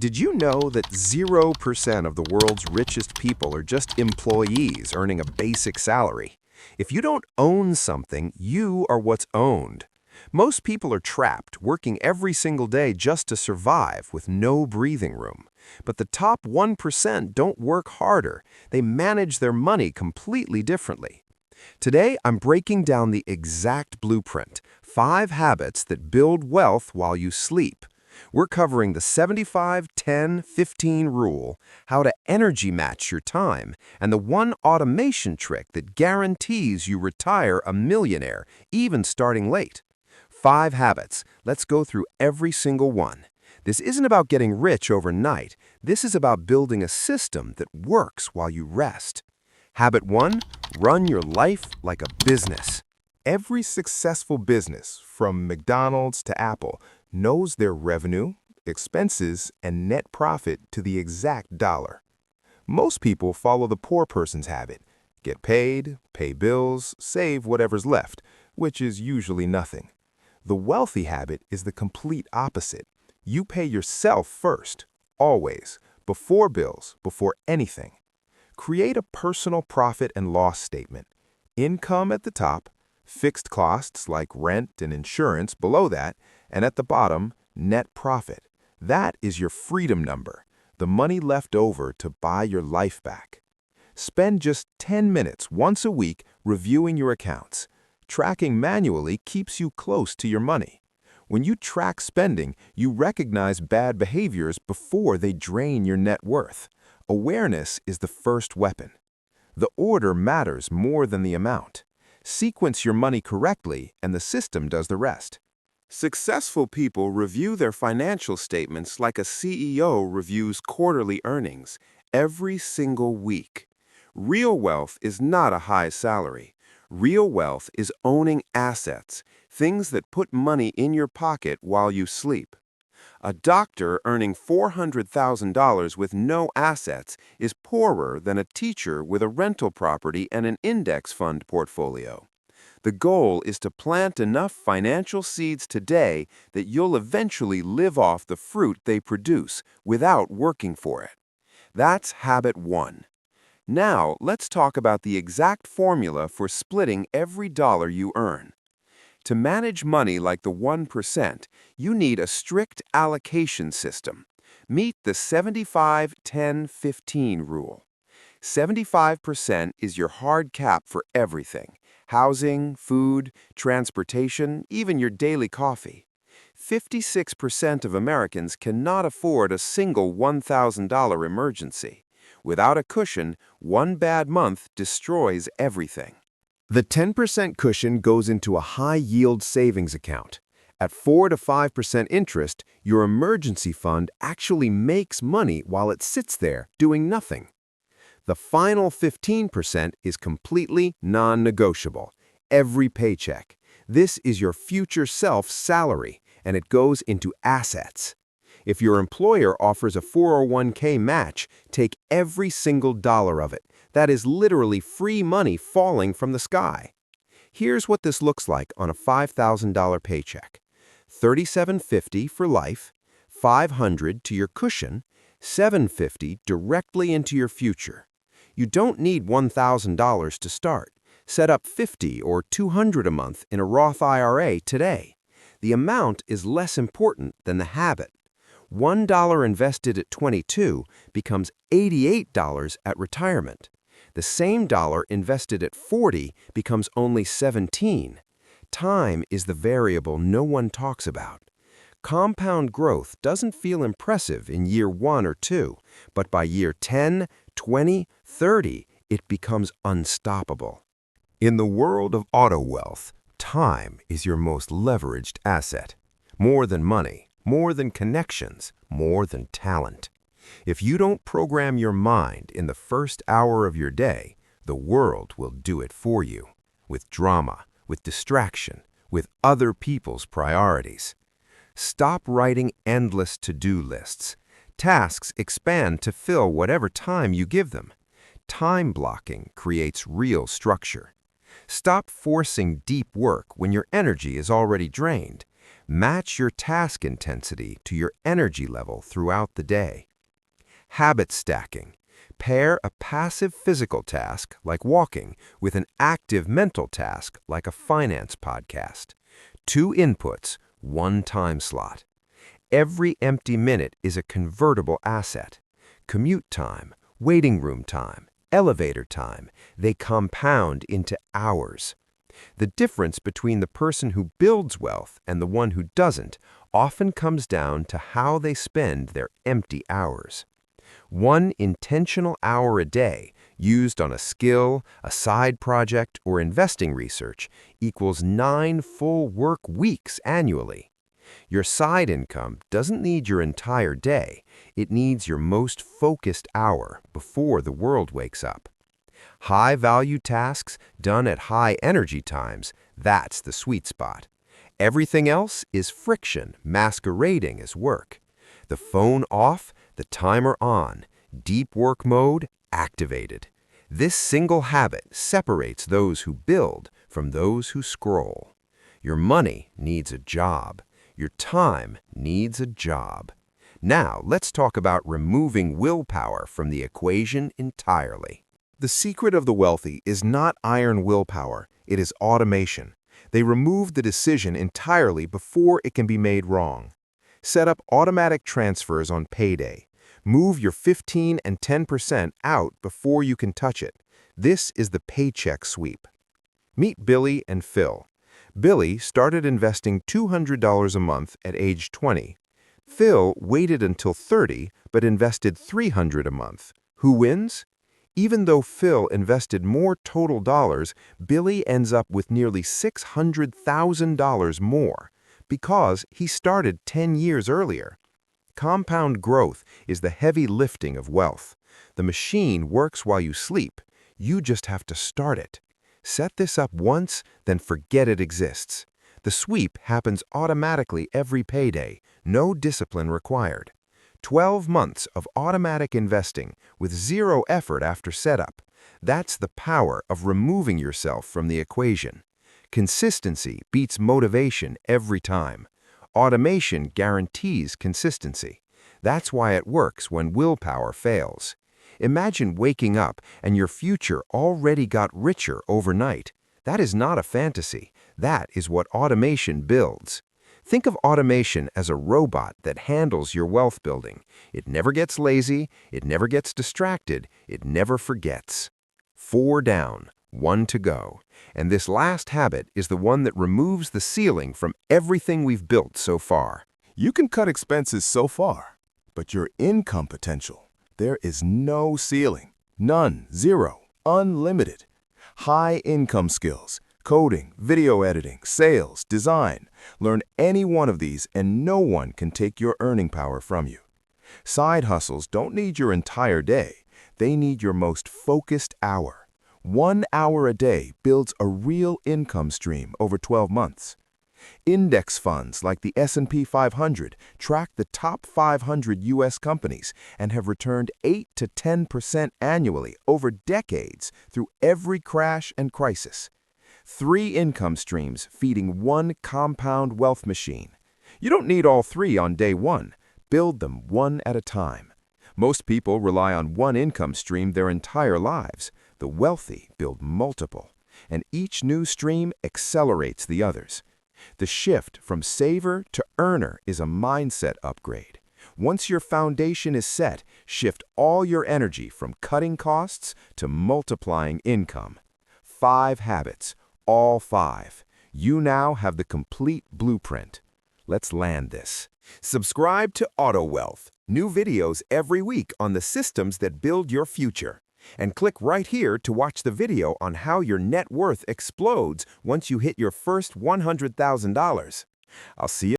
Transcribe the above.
Did you know that 0% of the world's richest people are just employees earning a basic salary? If you don't own something, you are what's owned. Most people are trapped, working every single day just to survive with no breathing room. But the top 1% don't work harder. They manage their money completely differently. Today, I'm breaking down the exact blueprint, 5 habits that build wealth while you sleep. We're covering the 75-10-15 rule, how to energy match your time, and the one automation trick that guarantees you retire a millionaire, even starting late. 5 habits. Let's go through every single one. This isn't about getting rich overnight. This is about building a system that works while you rest. Habit 1, run your life like a business. Every successful business, from McDonald's to Apple, knows their revenue, expenses, and net profit to the exact dollar. Most people follow the poor person's habit: get paid, pay bills, save whatever's left, which is usually nothing. The wealthy habit is the complete opposite. You pay yourself first, always, before bills, before anything. Create a personal profit and loss statement. Income at the top, fixed costs like rent and insurance below that, and at the bottom, net profit. That is your freedom number, the money left over to buy your life back. Spend just 10 minutes once a week reviewing your accounts. Tracking manually keeps you close to your money. When you track spending, you recognize bad behaviors before they drain your net worth. Awareness is the first weapon. The order matters more than the amount. Sequence your money correctly, and the system does the rest. Successful people review their financial statements like a CEO reviews quarterly earnings, every single week. Real wealth is not a high salary. Real wealth is owning assets, things that put money in your pocket while you sleep. A doctor earning $400,000 with no assets is poorer than a teacher with a rental property and an index fund portfolio. The goal is to plant enough financial seeds today that you'll eventually live off the fruit they produce without working for it. That's habit 1. Now, let's talk about the exact formula for splitting every dollar you earn. To manage money like the 1%, you need a strict allocation system. Meet the 75-10-15 rule. 75% is your hard cap for everything: housing, food, transportation, even your daily coffee. 56% of Americans cannot afford a single $1,000 emergency. Without a cushion, one bad month destroys everything. The 10% cushion goes into a high-yield savings account. At 4 to 5% interest, your emergency fund actually makes money while it sits there doing nothing. The final 15% is completely non-negotiable. Every paycheck. This is your future self's salary, and it goes into assets. If your employer offers a 401k match, take every single dollar of it. That is literally free money falling from the sky. Here's what this looks like on a $5,000 paycheck. $3,750 for life, $500 to your cushion, $750 directly into your future. You don't need $1,000 to start. Set up $50 or $200 a month in a Roth IRA today. The amount is less important than the habit. $1 invested at 22 becomes $88 at retirement. The same dollar invested at 40 becomes only 17. Time is the variable no one talks about. Compound growth doesn't feel impressive in year 1 or 2, but by year 10, 20, 30, it becomes unstoppable. In the world of auto wealth, time is your most leveraged asset. More than money, more than connections, more than talent. If you don't program your mind in the first hour of your day, the world will do it for you, with drama, with distraction, with other people's priorities. Stop writing endless to-do lists. Tasks expand to fill whatever time you give them. Time blocking creates real structure. Stop forcing deep work when your energy is already drained. Match your task intensity to your energy level throughout the day. Habit stacking. Pair a passive physical task, like walking, with an active mental task, like a finance podcast. 2 inputs, 1 time slot. Every empty minute is a convertible asset. Commute time, waiting room time, elevator time, they compound into hours. The difference between the person who builds wealth and the one who doesn't often comes down to how they spend their empty hours. 1 intentional hour a day used on a skill, a side project, or investing research equals 9 full work weeks annually. Your side income doesn't need your entire day. It needs your most focused hour before the world wakes up. High-value tasks done at high energy times, that's the sweet spot. Everything else is friction masquerading as work. The phone off, the timer on, deep work mode activated. This single habit separates those who build from those who scroll. Your money needs a job. Your time needs a job. Now, let's talk about removing willpower from the equation entirely. The secret of the wealthy is not iron willpower, it is automation. They remove the decision entirely before it can be made wrong. Set up automatic transfers on payday. Move your 15 and 10% out before you can touch it. This is the paycheck sweep. Meet Billy and Phil. Billy started investing $200 a month at age 20. Phil waited until 30 but invested $300 a month. Who wins? Even though Phil invested more total dollars, Billy ends up with nearly $600,000 more because he started 10 years earlier. Compound growth is the heavy lifting of wealth. The machine works while you sleep. You just have to start it. Set this up once, then forget it exists. The sweep happens automatically every payday, no discipline required. 12 months of automatic investing with 0 effort after setup. That's the power of removing yourself from the equation. Consistency beats motivation every time. Automation guarantees consistency. That's why it works when willpower fails. Imagine waking up and your future already got richer overnight. That is not a fantasy. That is what automation builds. Think of automation as a robot that handles your wealth building. It never gets lazy, it never gets distracted, it never forgets. 4 down, 1 to go. And this last habit is the one that removes the ceiling from everything we've built so far. You can cut expenses so far, but your income potential, there is no ceiling. None, 0, unlimited. High income skills. Coding, video editing, sales, design. Learn any one of these and no one can take your earning power from you. Side hustles don't need your entire day. They need your most focused hour. 1 hour a day builds a real income stream over 12 months. Index funds like the S&P 500 track the top 500 U.S. companies and have returned 8 to 10% annually over decades through every crash and crisis. 3 income streams feeding 1 compound wealth machine. You don't need all 3 on day 1. Build them 1 at a time. Most people rely on 1 income stream their entire lives. The wealthy build multiple, and each new stream accelerates the others. The shift from saver to earner is a mindset upgrade. Once your foundation is set, shift all your energy from cutting costs to multiplying income. 5 habits. All 5. You now have the complete blueprint. Let's land this. Subscribe to Auto Wealth. New videos every week on the systems that build your future. And click right here to watch the video on how your net worth explodes once you hit your first $100,000. I'll see you.